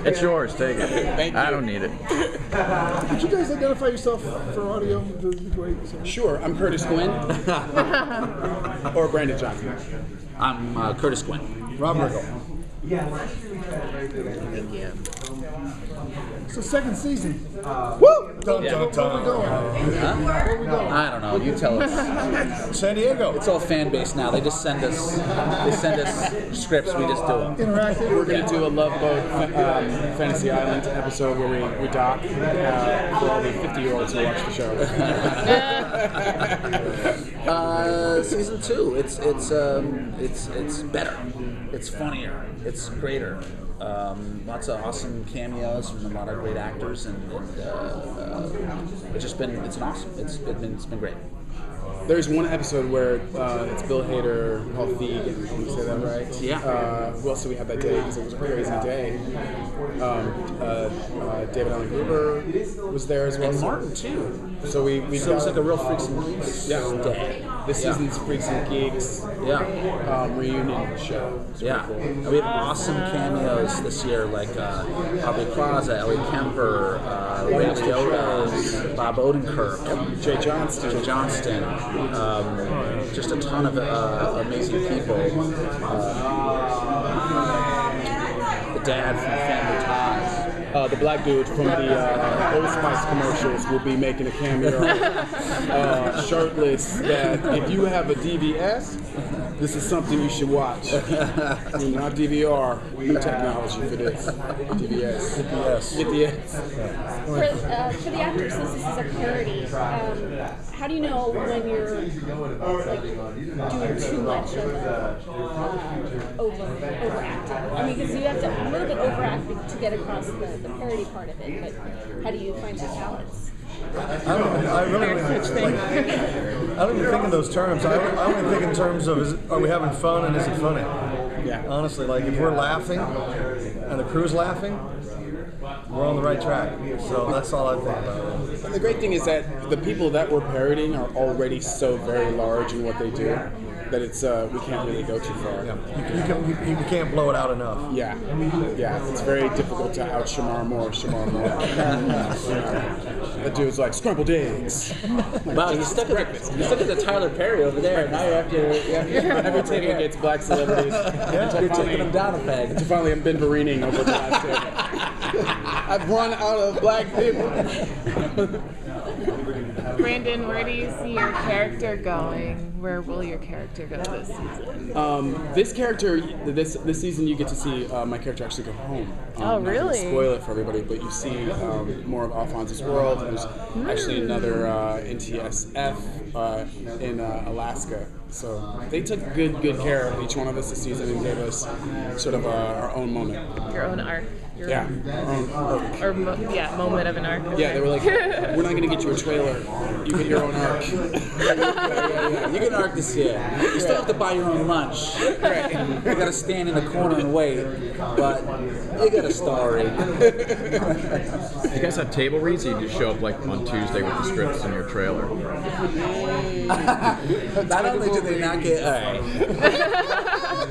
It's yours. Take it. Thank you. I don't need it. Could you guys identify yourself for audio? Great. Sure, I'm Curtis Gwinn. Or Brandon Johnson. I'm Curtis Gwinn. Rob Riggle. Thank you. So second season. Woo! Dun, dun, dun. Where we going? I don't know. You tell us. San Diego. It's all fan based now. They just send us. They send us scripts. We just do them. Interactive. We're going to do a Love Boat Fantasy Island episode where we dock for all the 50-year-olds who watch the show. Season 2. It's better. It's funnier. It's greater. Lots of awesome cameos from a lot of great actors, and it's an awesome. It's been great. There's one episode where it's Bill Hader, Paul Feig, and can you say that right? Yeah. Who else do we have that day? Because it was a crazy day. David Allen Gruber was there as well. And Martin too. So we So it's like a real Freaks and Geeks day. This season's Freaks and Geeks reunion show. It's Yeah. cool. And we have awesome cameos this year, like Aubrey Plaza, Ellie Kemper, Ray Liotta, Bob Odenkirk, Jay Johnston. Just a ton of amazing people. The dad from Family Ties. The black dude from the Old Spice commercials will be making a cameo, shirtless. That if you have a DVS, this is something you should watch. Not DVR, new technology for this. DVS. Get the S. For the actors, since this is a parody, how do you know when you're like doing too much of overacting? I mean, because you have to a little bit overact to get across the parody part of it, but how do you find that balance? I don't even think in those terms. I only think in terms of are we having fun and is it funny? Yeah. Honestly, like if we're laughing and the crew's laughing, we're on the right track. So that's all I think about it. The great thing is that the people that we're parodying are already so very large in what they do that it's we can't really go too far. Yeah. You can't blow it out enough. Yeah, it's very difficult to out Shamar Moore. That dude's like scrambled eggs. Wow, you stuck at the Tyler Perry over there. Now you're after Every table gets black celebrities. you're taking them down a peg. Finally, I'm Ben Vereening over the last table. I've run out of black people. Brandon, where do you see your character going? Where will your character go this season? This character, this season, you get to see my character actually go home. Oh, really? Not gonna spoil it for everybody, but you see more of Alphonse's world. There's actually another NTSF in Alaska. So they took good care of each one of us this season and gave us sort of our own moment. Your own arc. Our own arc. Moment of an arc. Yeah, they were like, we're not going to get you a trailer. You get your own arc. You can arc this year. You still have to buy your own lunch. Right. You got to stand in the corner and wait, but you got a story. You guys have table reads, or you just show up like on Tuesday with the scripts in your trailer? Not only do they not get,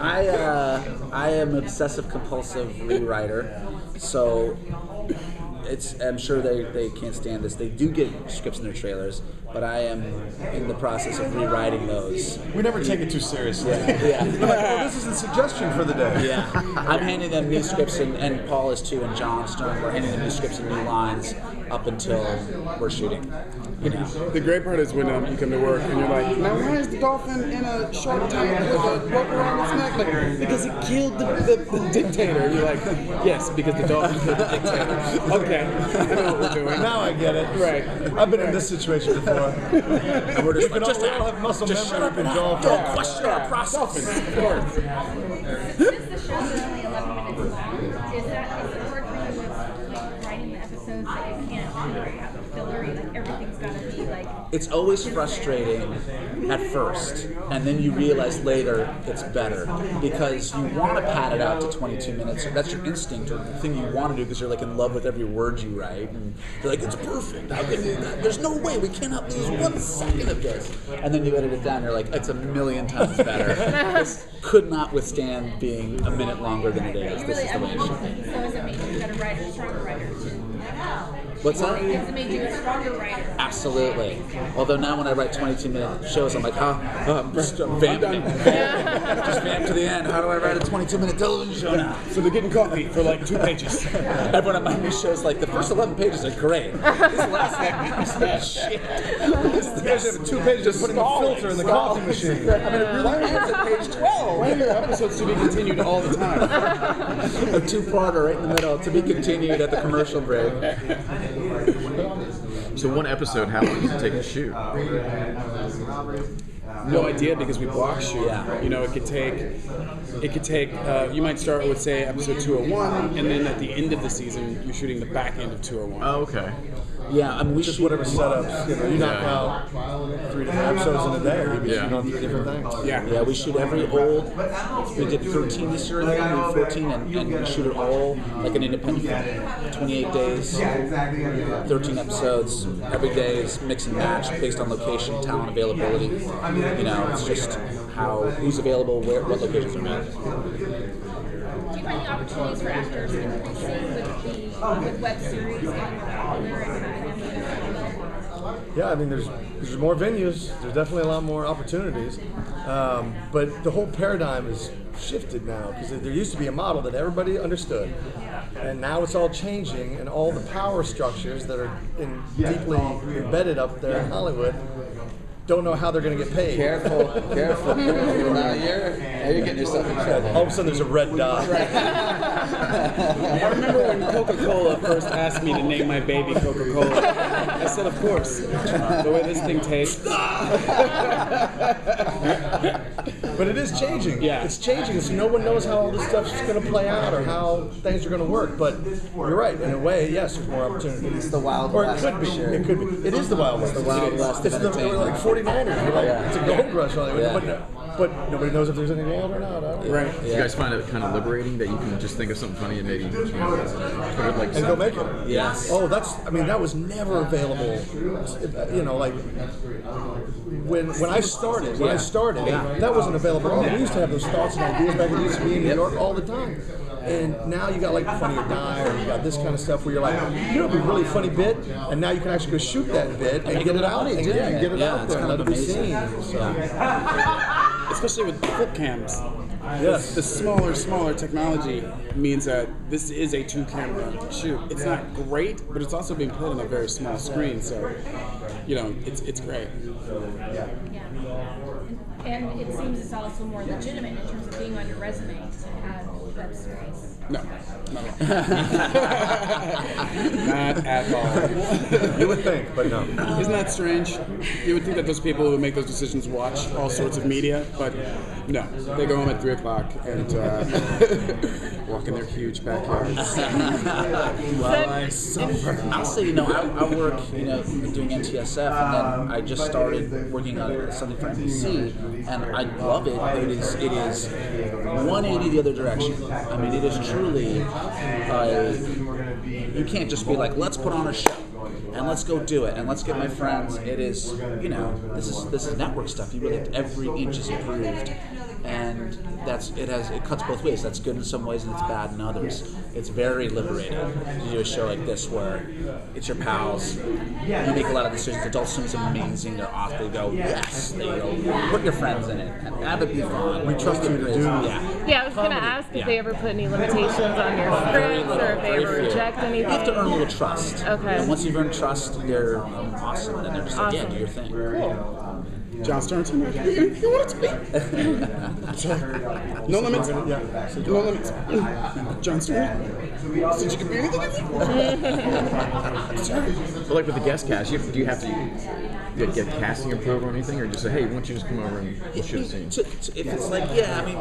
I am obsessive compulsive rewriter, so I'm sure they can't stand this. They do get scripts in their trailers, but I am in the process of rewriting those. We never take it too seriously. Yeah. We're like, oh, this is a suggestion for the day. Yeah. I'm handing them new scripts, and Paul is too, and John Stern. We're handing them new scripts and new lines up until we're shooting. You know. The great part is when you come to work and you're like, now why is the dolphin in a short tank with a rope around its neck? Like, because it killed the dictator. You're like, yes, because the dolphin killed the dictator. Okay, I know what we're doing. Now I get it. Right. I've been in this situation before. And we're We all have muscle memory. We've been dolphins. Don't question our process. Of course. Since the shows are only 11 minutes long, is it hard for you with like writing the episodes that you can't have a filler? Like everything's got to be like like? It's always frustrating at first, and then you realize later it's better because you want to pad it out to 22 minutes. That's your instinct or the thing you want to do because you're like in love with every word you write, and you're like, it's perfect. There's no way we cannot lose 1 second of this. And then you edit it down. You're like, it's a million times better. This could not withstand being a minute longer than it is. This is the way it should be. So has it made you a better writer, a stronger writer too? What's that? Has it made you a stronger writer? Absolutely. Although now when I write 22-minute shows, I'm like, I'm just vamping. Just vamp to the end. How do I write a 22-minute television show now? So they're getting coffee for like 2 pages. Everyone at my new show's like, the first 11 pages are great. This last one is shit. You guys have 2 pages just putting a filter in the coffee machine. I mean, it really ends at page 12. Why are your episodes to be continued all the time? A 2-parter right in the middle, to be continued at the commercial break. So one episode, how long does it take to shoot? No idea because we block shoot. Yeah. You know, it could take. You might start with say episode 201, and then at the end of the season, you're shooting the back end of 201. Oh, okay. Yeah, I mean, we Just shoot whatever setups, you knock out 3 different episodes in a day. You can shoot on 3 different things. Yeah. We shoot every old. We did 13 this year, I think. We did 14, and we shoot it all like an independent film. 28 days, 13 episodes. Every day is mix and match based on location, talent, availability. You know, it's just who's available, what locations are made. Do you find the opportunities for actors increasing with web series Yeah, I mean, there's more venues. There's definitely a lot more opportunities. But the whole paradigm has shifted now because there used to be a model that everybody understood. And now it's all changing, and all the power structures that are deeply embedded up there in Hollywood don't know how they're going to get paid. Careful. Now you're getting yourself in trouble. All of a sudden there's a red dot. I remember when Coca-Cola first asked me to name my baby Coca-Cola. I said, of course. The way this thing tastes. But it is changing. Yeah. It's changing. So no one knows how all this stuff's going to play out or how things are going to work. But you're right. In a way, yes, there's more opportunity. It's the Wild Or it West. could be. Sure. It could be. It is the Wild West. The Wild West It's of the entertainment. like 49ers. You're like, it's a gold rush. Yeah. But nobody knows if there's any gold or not. I don't know. Right. Do you guys find it kind of liberating that you can just think of something funny and maybe put it like And go make it. Yes. Oh, that was never available. You know, like when I started, that wasn't available at all. We used to have those thoughts and ideas back in New York all the time. And now you got like Funny or Die, or you got this kind of stuff where you're like, you know, it'd be a really funny bit, and now you can actually go shoot that bit and get it out, and get it out there, and let it be seen. So, Especially with flip cams. yes. The smaller technology means that this is a 2-camera shoot. It's not great, but it's also being played on a very small screen, so you know, it's great. Yeah. And it seems it's also more legitimate in terms of being on your resume to have web series. No. Not at all. You would think, but no. Isn't that strange? You would think that those people who make those decisions watch all sorts of media, but no. They go home at 3 o'clock and walk in their huge backyards. I'll say, you know, I work, you know, doing NTSF, and then I just started working on something for NBC, and I love it. It is 180 the other direction. I mean, it is truly, you can't just be like, let's put on a show and let's go do it and let's get my friends. It is, you know, this is network stuff. You really, every inch is improved, and it cuts both ways. That's good in some ways and it's bad in others. It's very liberating to do a show like this where it's your pals. You make a lot of decisions. Adult Swim's amazing. They're off. They go, yes. They go, put your friends in it and have it be fun. We trust you to do. Yeah, I was going to ask if they ever put any limitations on your scripts or if they ever reject anything. You have to earn a little trust. Okay. And once you've earned trust, they're awesome. And they're just like, yeah, do your thing. Cool. John Stern's you want it to be. No limits. No limits. John Stern. Since you can be anything. But like with the guest cast, do you have to get casting approved or anything, or just say, hey, why don't you just come over and we'll shoot a scene? If it's like, yeah, I mean,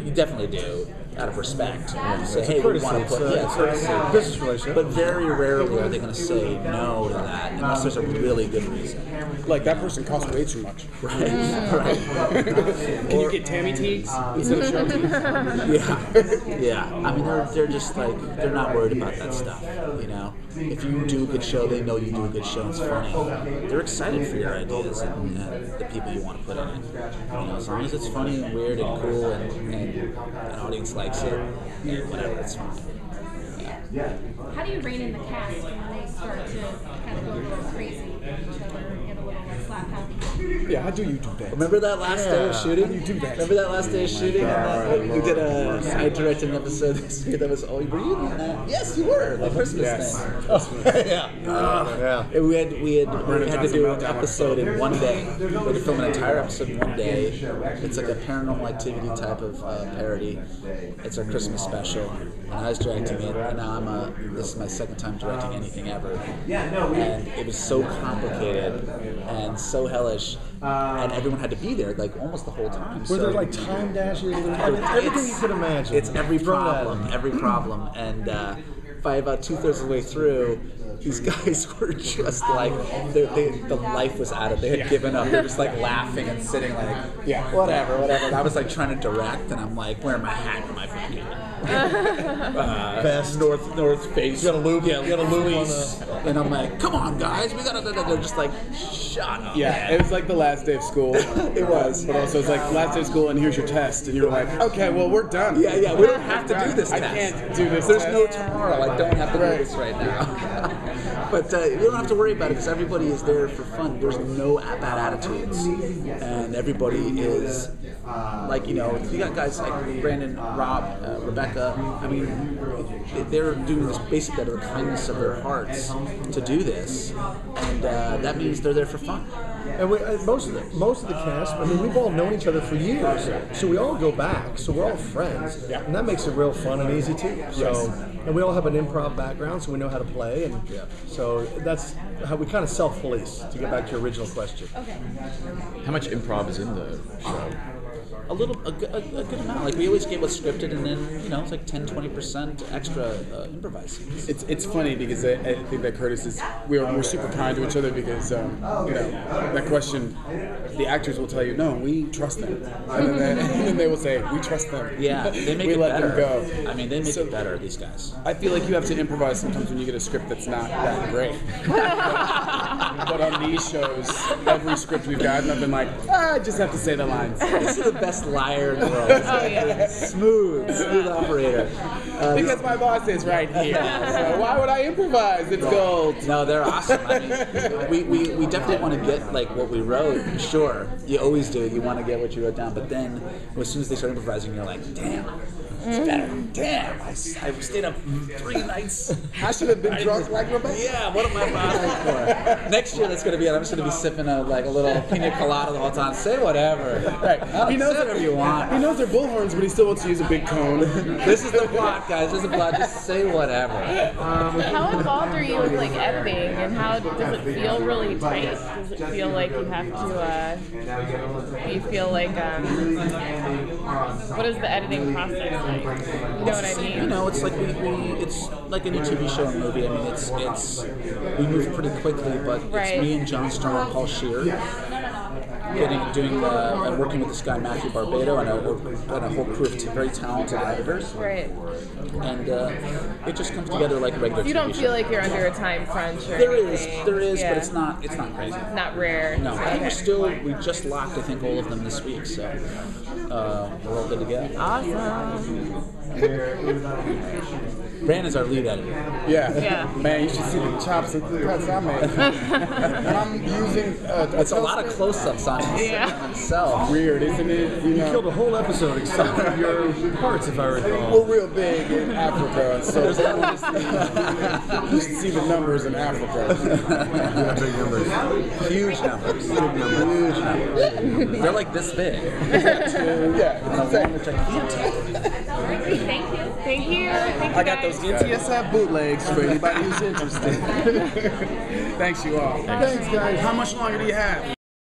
you definitely do. out of respect. And say, hey, we courtesy. want to put It's a business relationship. But very rarely are they going to say no to that unless there's a really good reason. Like that person costs way too much. Right. Right. Can you get Tammy Teagues instead of show teagues? Yeah. I mean, they're just like, they're not worried about that stuff, you know? If you do a good show, they know you do a good show and it's funny. They're excited for your ideas and the people you want to put in it. You know, as long as it's funny and weird and cool and an audience likes it, and whatever, it's fine. How do you rein in the cast when they start to kind of go a little crazy or get a little slap happy? Yeah, how do you do that? Remember that last day of shooting? You do that. Remember that last day of shooting? And we did I directed an episode this year that was, were you in that? Yes, you were. The Christmas thing. Yeah. And we had to do an episode in one day. We had to film an entire episode in one day. It's like a paranormal activity type of parody. It's our Christmas special, and I was directing it. And now this is my second time directing anything ever, and it was so complicated and so hellish, and everyone had to be there like almost the whole time. Were there like time dashes? Everything you could imagine. It's every problem, and by about 2/3 of the way through, these guys were just like, the life was out of them. They had given up. They're just like laughing and sitting like, whatever. And I was like trying to direct, and I'm like wearing my hat and my fucking Best. North Face. You got a loop. Yeah, You got a loop on the. and I'm like, come on, guys, we gotta. They're just like, shut up. Yeah, it was like the last day of school. It was. But also, it's like last day of school, and here's your test, and you're like, okay, well, we're done. Yeah, we don't have to do this I test. can't do this. There's test. no tomorrow. I don't have to do this right now. But you don't have to worry about it because everybody is there for fun. There's no bad attitudes, and everybody is like, you know, you got guys like Brandon, Rob, Rebecca. I mean, they're doing this basically out of the kindness of their hearts to do this, and that means they're there for fun. And most of the cast, I mean, we've all known each other for years, so we all go back, so we're all friends, and that makes it real fun and easy too. So, and we all have an improv background, so we know how to play, and so that's how we kind of self-police. To get back to your original question. Okay. How much improv is in the show? A good amount. Like we always get what's scripted, and then it's like 10-20% extra improvising. It's funny because I think that Curtis is we're super kind to each other because that question, the actors will tell you no, we trust them, and then they will say we trust them. Yeah, they make we it let better. them go. I mean, they make it better. These guys. I feel like you have to improvise sometimes when you get a script that's not that great. But on these shows, every script we've gotten, I've been like, I just have to say the lines. This is the best liar in the world. Oh yeah. Smooth operator. Because my boss is right here. So why would I improvise? It's gold. No, they're awesome. I mean, we definitely want to get like what we wrote. Sure, you always do. You want to get what you wrote down, but then as soon as they start improvising, you're like, damn. It's better. Damn, I stayed up 3 nights. I should have been drunk like Rebecca. Yeah, what am I bothering for? Next year, that's going to be it. I'm just going to be sipping a little pina colada the whole time. Say whatever. Right. He knows say whatever you want. He knows they're bullhorns, but he still wants to use a big cone. This is the plot, guys. This is the plot. Just say whatever. How involved are you with like editing, and how does it feel really tight? Does it feel like you have to? Do you feel like what is the editing process like? You know what I mean? It's like it's like any TV show or movie. I mean, it's we move pretty quickly, but it's me and John Stern and Paul Scheer working with this guy Matthew Barbado and a whole crew of very talented editors. Right. And it just comes together like a regular TV show. You don't feel like you're under a time crunch or There anything. is, Yeah. but it's not crazy. Not rare. No, I think we just locked, I think, all of them this week, so we're all good to go. Awesome. Brandon's our lead editor. Yeah. Man, you should see the chops and cuts I made. And I'm using It's a lot of close-ups on himself. Weird, isn't it? You killed a whole episode except for your parts, if I recall. We're real big in Africa, so you should see the numbers in Africa. Big numbers. Huge numbers. Huge numbers. They're like this big. Yeah, exactly. Which I can't tell. Thank you. Thank you. I got those NTSF bootlegs for anybody who's interested. Thanks, you all. Thanks, guys. How much longer do you have?